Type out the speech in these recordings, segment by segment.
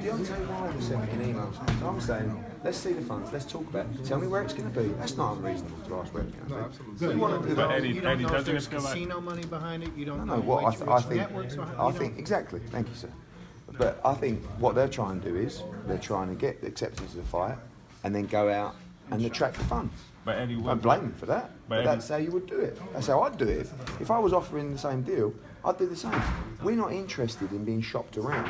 Deontay Wilder sent me an email. So I'm saying, let's see the funds, let's talk about it. Tell me where it's going to be. That's not unreasonable to ask where it's going to be. Absolutely. You want to do But that. Eddie, You don't know if there's feel like casino money behind it. You don't No, know what which I think, networks behind it. I think exactly. Thank you, sir. But I think what they're trying to do is they're trying to get the acceptance of the fight, and then go out and attract the funds. But Eddie, Don't blame them for that. But that's how you would do it. That's how I'd do it. If I was offering the same deal, I'd do the same. We're not interested in being shopped around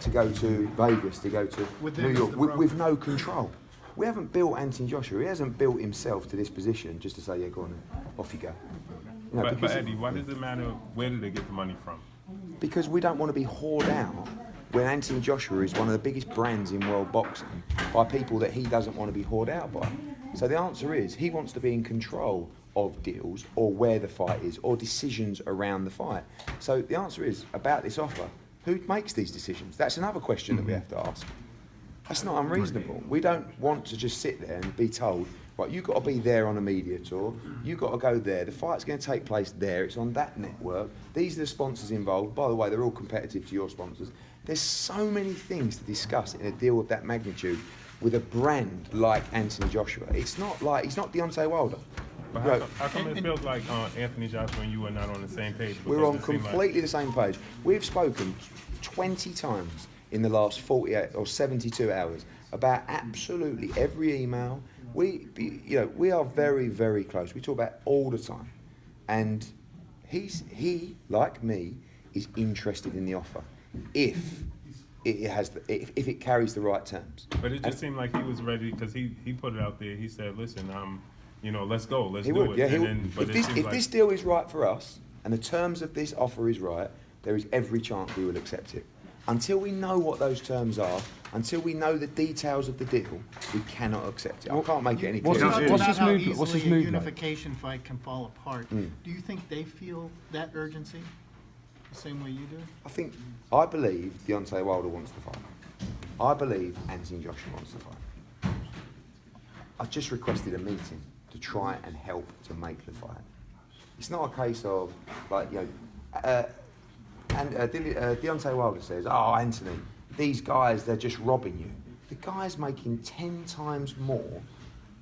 to go to Vegas, to go to New York with no control. We haven't built Anthony Joshua. He hasn't built himself to this position just to say, yeah, go on, off you go. You know, but Eddie, why does it matter where do they get the money from? Because we don't want to be whored out when Anthony Joshua is one of the biggest brands in world boxing by people that he doesn't want to be whored out by. So the answer is he wants to be in control of deals or where the fight is or decisions around the fight. So the answer is about this offer, who makes these decisions? That's another question that we have to ask. That's not unreasonable. We don't want to just sit there and be told, right, you've got to be there on a media tour, you've got to go there, the fight's going to take place there, it's on that network, these are the sponsors involved, by the way, they're all competitive to your sponsors. There's so many things to discuss in a deal of that magnitude with a brand like Anthony Joshua. It's not like, he's not Deontay Wilder. But how come it feels like Anthony Joshua and you are not on the same page? We're on completely the same page. We've spoken 20 times in the last 48 or 72 hours about absolutely every email. We are very, very close. We talk about it all the time. And he, like me, is interested in the offer if it carries the right terms. But it just seemed like he was ready because he put it out there. He said, "Listen, let's go, let's he do would, it." Yeah, if this deal is right for us and the terms of this offer is right, there is every chance we will accept it. Until we know what those terms are, until we know the details of the deal, we cannot accept it. I can't make it any clearer. What's his movement? What's his movement? Unification fight can fall apart. Do you think they feel that urgency the same way you do? I believe Deontay Wilder wants to fight. I believe Anthony Joshua wants to fight. I just requested a meeting to try and help to make the fight. It's not a case of Deontay Wilder says, "Oh, Anthony, these guys, they're just robbing you." The guy's making 10 times more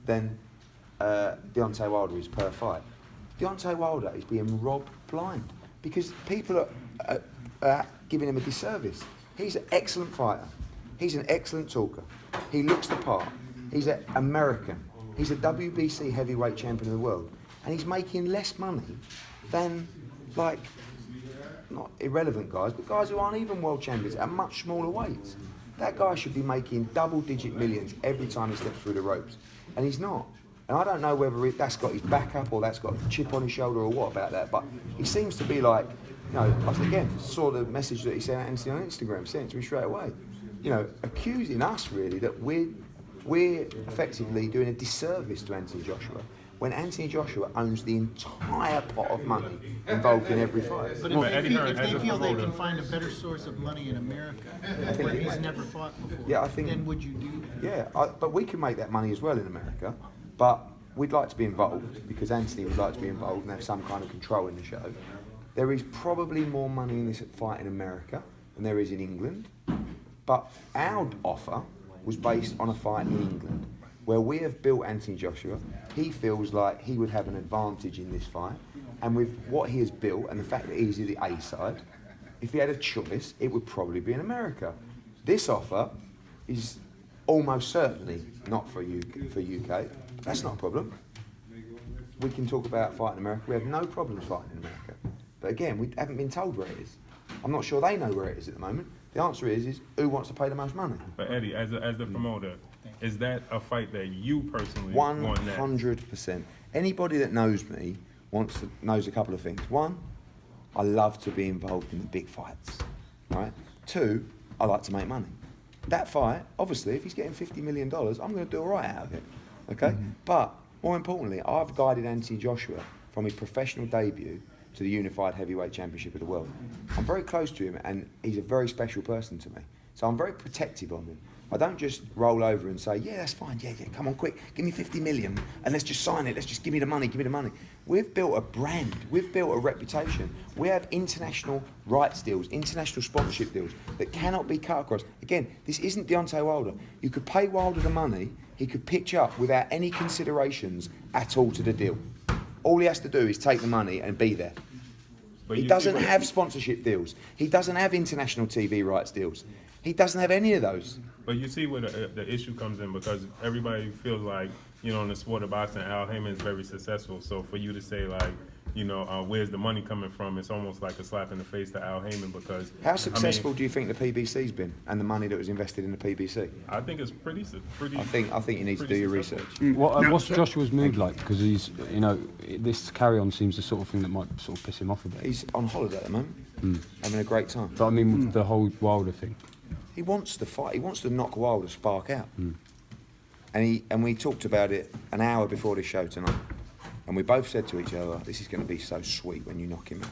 than Deontay Wilder is per fight. Deontay Wilder is being robbed blind because people are giving him a disservice. He's an excellent fighter. He's an excellent talker. He looks the part. He's an American. He's a WBC heavyweight champion of the world. And he's making less money than, not irrelevant guys, but guys who aren't even world champions at much smaller weights. That guy should be making double-digit millions every time he steps through the ropes. And he's not. And I don't know whether that's got his back up or that's got a chip on his shoulder or what about that, but he seems to be like, again, saw the message that he sent Anthony on Instagram, sent it to me straight away. Accusing us really that we're effectively doing a disservice to Anthony Joshua when Anthony Joshua owns the entire pot of money involved in every fight. But if they feel they can find a better source of money in America where he's never fought before, then would you do that? Yeah, but we can make that money as well in America, but we'd like to be involved because Anthony would like to be involved and have some kind of control in the show. There is probably more money in this fight in America than there is in England, but our offer was based on a fight in England where we have built Anthony Joshua. He feels like he would have an advantage in this fight, and with what he has built and the fact that he's the A side, if he had a choice, it would probably be in America. This offer is almost certainly not for UK. That's not a problem. We can talk about fighting in America. We have no problems fighting in America. But again, we haven't been told where it is. I'm not sure they know where it is at the moment. The answer is who wants to pay the most money? But Eddie, as the promoter, is that a fight that you personally want next? 100%. Anybody that knows me knows a couple of things. One, I love to be involved in the big fights. Right? Two, I like to make money. That fight, obviously, if he's getting $50 million, I'm going to do all right out of it. Okay? But more importantly, I've guided Anthony Joshua from his professional debut to the unified heavyweight championship of the world. I'm very close to him, and he's a very special person to me. So I'm very protective of him. I don't just roll over and say, yeah, that's fine, yeah, come on, quick, give me 50 million and let's just sign it, let's just give me the money. We've built a brand, we've built a reputation. We have international rights deals, international sponsorship deals that cannot be cut across. Again, this isn't Deontay Wilder. You could pay Wilder the money, he could pitch up without any considerations at all to the deal. All he has to do is take the money and be there. But He doesn't have sponsorship deals. He doesn't have international TV rights deals. He doesn't have any of those. But you see where the issue comes in, because everybody feels like, you know, in the sport of boxing, Al Heyman is very successful. So for you to say, like, you know, where's the money coming from, it's almost like a slap in the face to Al Heyman, because... How successful do you think the PBC's been, and the money that was invested in the PBC? I think it's pretty. I think you need to do your research. What's Joshua's mood like? Because he's, you know, this carry-on seems the sort of thing that might sort of piss him off a bit. He's on holiday at the moment, having a great time. But I mean, the whole Wilder thing. He wants to fight. He wants to knock Wilder's spark out. And we talked about it an hour before the show tonight. And we both said to each other, this is going to be so sweet when you knock him out.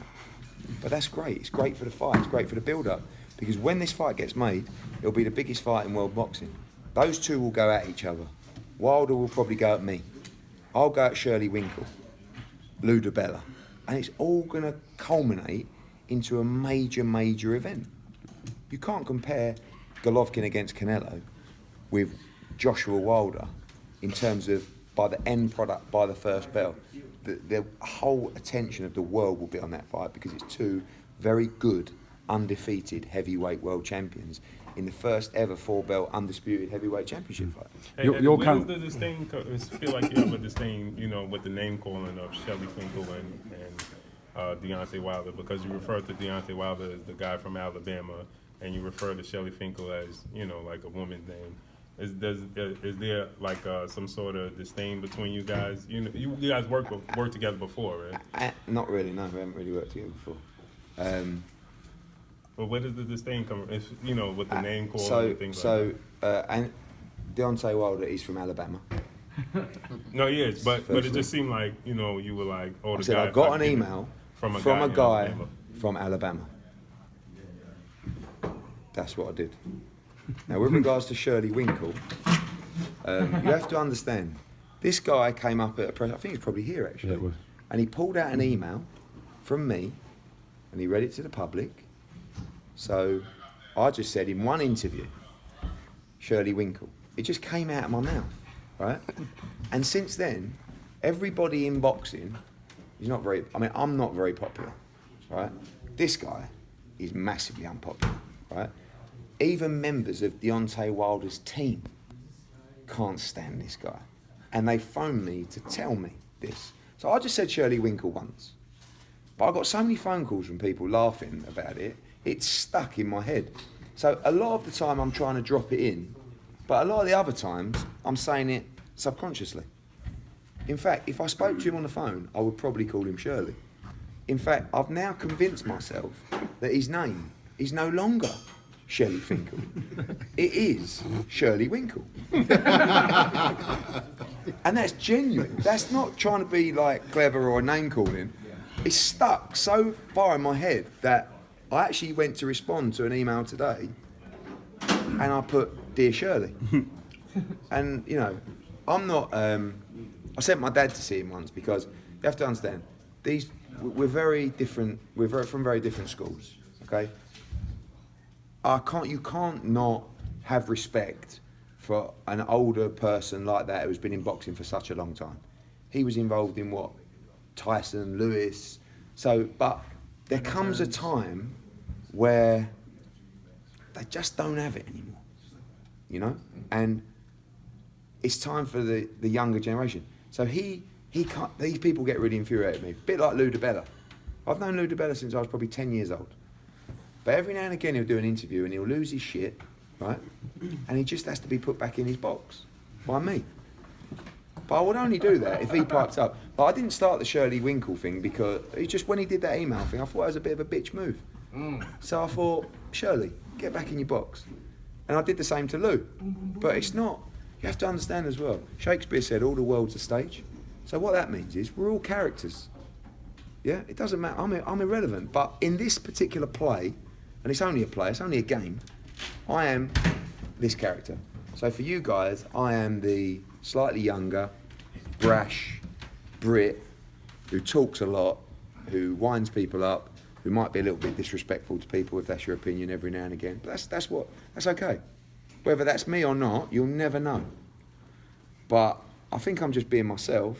But that's great. It's great for the fight. It's great for the build-up. Because when this fight gets made, it'll be the biggest fight in world boxing. Those two will go at each other. Wilder will probably go at me. I'll go at Shirley Winkle, Lou DiBella. And it's all going to culminate into a major, major event. You can't compare Golovkin against Canelo with Joshua Wilder in terms of by the end product, by the first bell. The whole attention of the world will be on that fight, because it's two very good, undefeated heavyweight world champions in the first ever 4-belt undisputed heavyweight championship fight. Hey, where does the disdain feel like you have a disdain, you know, with the name calling of Shelly Finkel and Deontay Wilder, because you refer to Deontay Wilder as the guy from Alabama, and you refer to Shelly Finkel as, you know, like a woman's name. Is there like some sort of disdain between you guys? You know, you guys worked together before, right? Not really, no. We haven't really worked together before. But where does the disdain come from? If, you know, with the name calling and things like that. And Deontay Wilder is from Alabama. No, he is, but it just seemed like, you know, you were like, oh, the I said, guy. I got an email from a guy from Alabama. That's what I did. Now, with regards to Shirley Winkle, you have to understand, this guy came up at a press, I think he's probably here actually, Yeah, it was. and he pulled out an email from me, and he read it to the public. So I just said in one interview, Shirley Winkle. It just came out of my mouth, right? And since then, everybody in boxing is not very, I mean, I'm not very popular, right? This guy is massively unpopular, right? Even members of Deontay Wilder's team can't stand this guy. And they phoned me to tell me this. So I just said Shirley Winkle once. But I got so many phone calls from people laughing about it, it's stuck in my head. So a lot of the time I'm trying to drop it in, but a lot of the other times I'm saying it subconsciously. In fact, if I spoke to him on the phone, I would probably call him Shirley. In fact, I've now convinced myself that his name is no longer Shelly Finkel. It is Shirley Winkle. And that's genuine. That's not trying to be like clever or name calling. It's stuck so far in my head that I actually went to respond to an email today and I put, Dear Shirley. And, you know, I'm not, I sent my dad to see him once because you have to understand, we're very different, from very different schools, okay? You can't not have respect for an older person like that who's been in boxing for such a long time. He was involved in what? Tyson, Lewis. So, but there comes a time where they just don't have it anymore, you know? And it's time for the younger generation. So he can't, these people get really infuriated with me. A bit like Lou DiBella. I've known Lou DiBella since I was probably 10 years old. But every now and again he'll do an interview and he'll lose his shit, right? And he just has to be put back in his box by me. But I would only do that if he piped up. But I didn't start the Shirley Winkle thing because it's just when he did that email thing, I thought it was a bit of a bitch move. So I thought, Shirley, get back in your box. And I did the same to Lou. But it's not, you have to understand as well, Shakespeare said all the world's a stage. So what that means is we're all characters. Yeah, it doesn't matter. I'm irrelevant. But in this particular play, and it's only a play, it's only a game, I am this character. So for you guys, I am the slightly younger, brash Brit who talks a lot, who winds people up, who might be a little bit disrespectful to people if that's your opinion every now and again. But that's okay. Whether that's me or not, you'll never know. But I think I'm just being myself,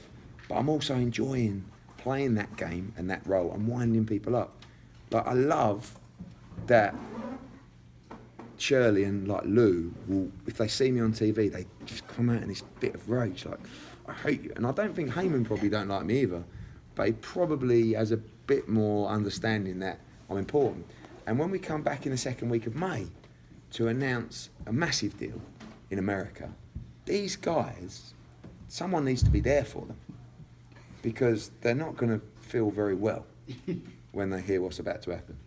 but I'm also enjoying playing that game and that role and winding people up. Like, I love that Shirley and like Lou will, if they see me on TV, they just come out in this bit of rage, like, I hate you. And I don't think Hearn probably don't like me either, but he probably has a bit more understanding that I'm important. And when we come back in the second week of May to announce a massive deal in America, these guys, someone needs to be there for them, because they're not going to feel very well when they hear what's about to happen.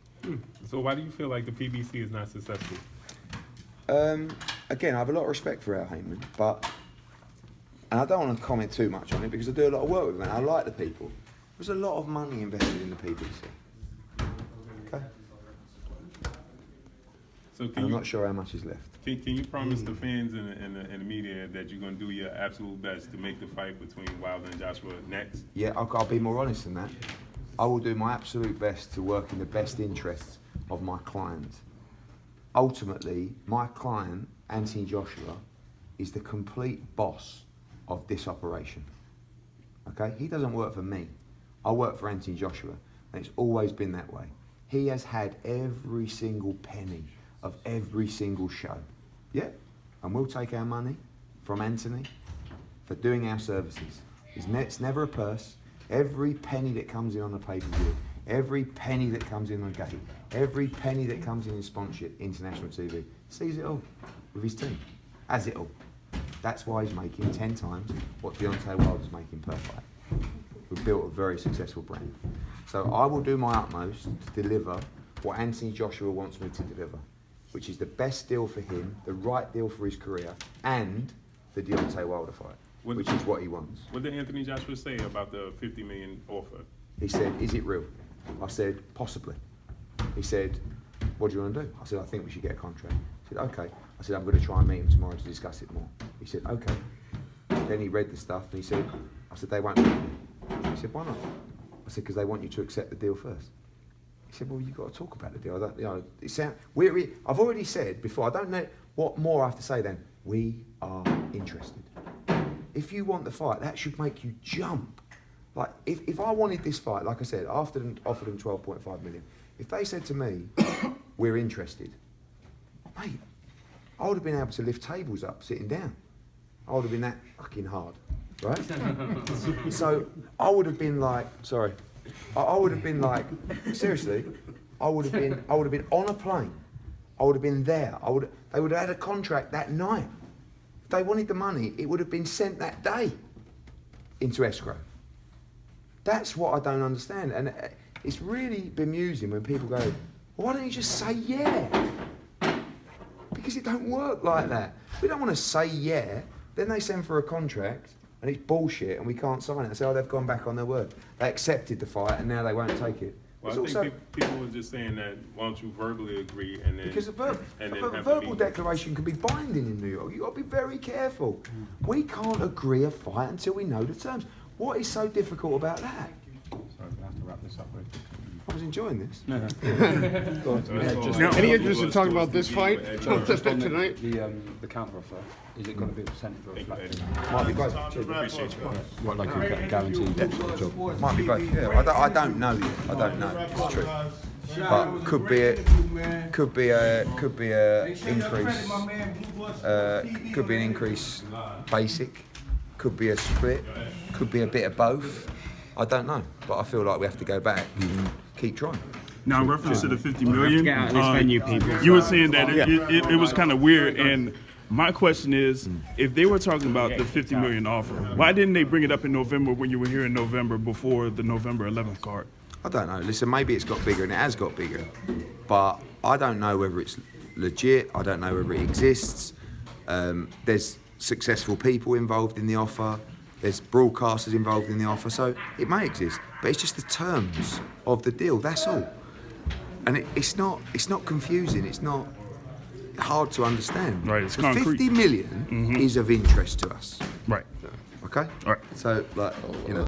So why do you feel like the PBC is not successful? Again, I have a lot of respect for Al Heyman, and I don't want to comment too much on it because I do a lot of work with them and I like the people. There's a lot of money invested in the PBC. Okay? So And I'm not sure how much is left. Can you promise the fans and the media that you're going to do your absolute best to make the fight between Wilder and Joshua next? Yeah, I'll be more honest than that. I will do my absolute best to work in the best interests of my client. Ultimately, my client, Anthony Joshua, is the complete boss of this operation. Okay? He doesn't work for me. I work for Anthony Joshua, and it's always been that way. He has had every single penny of every single show. Yeah? And we'll take our money from Anthony for doing our services. It's never a purse. Every penny that comes in on the pay-per-view, every penny that comes in on gate, every penny that comes in sponsorship, international TV, sees it all with his team, has it all. That's why he's making 10 times what Deontay Wilder's making per fight. We've built a very successful brand. So I will do my utmost to deliver what Anthony Joshua wants me to deliver, which is the best deal for him, the right deal for his career, and the Deontay Wilder fight, which is what he wants. What did Anthony Joshua say about the $50 million offer? He said, is it real? I said, possibly. He said, what do you want to do? I said, I think we should get a contract. He said, okay. I said, I'm going to try and meet him tomorrow to discuss it more. He said, okay. Then he read the stuff and he said, I said, they won't meet me. He said, why not? I said, because they want you to accept the deal first. He said, well, you've got to talk about the deal. I don't, you know, I've already said before, I don't know what more I have to say then. We are interested. If you want the fight, that should make you jump. Like, if I wanted this fight, like I said, offered them 12.5 million. If they said to me, we're interested, mate, I would have been able to lift tables up sitting down. I would have been that fucking hard, right? So I would have been like, sorry, I would have been like, seriously, I would have been on a plane. I would have been there. They would have had a contract that night. If they wanted the money, it would have been sent that day into escrow. That's what I don't understand. And it's really bemusing when people go, well, why don't you just say yeah? Because it don't work like that. We don't want to say yeah. Then they send for a contract and it's bullshit and we can't sign it. And say, oh, they've gone back on their word. They accepted the fight and now they won't take it. Well, I think people were just saying that, why don't you verbally agree and then... Because a verbal declaration can be binding in New York. You've got to be very careful. We can't agree a fight until we know the terms. What is so difficult about that? Sorry, I'm going to have to wrap this up. I was enjoying this. No. Now, any interest in talking about this fight tonight? The counter offer, is it going to be a percentage or a flat fee? Might be both. What, like a guaranteed job? Might be both. Yeah, I don't know yet. I don't know. It's true. But could be a increase. Could be an increase basic. Could be a split. Could be a bit of both. I don't know, but I feel like we have to go back and keep trying. Now, in reference to the 50 million, Get out of this venue, people. you were saying that it was kind of weird, and my question is, if they were talking about the 50 million offer, why didn't they bring it up in November when you were here in November before the November 11th card? I don't know. Listen, maybe it's got bigger, and it has got bigger, but I don't know whether it's legit. I don't know whether it exists. There's successful people involved in the offer. There's broadcasters involved in the offer, so it may exist. but it's just the terms of the deal. That's all. And it's not confusing. It's not hard to understand. Right, it's the concrete. 50 million is of interest to us. Right. Okay. All right. So, like, you know.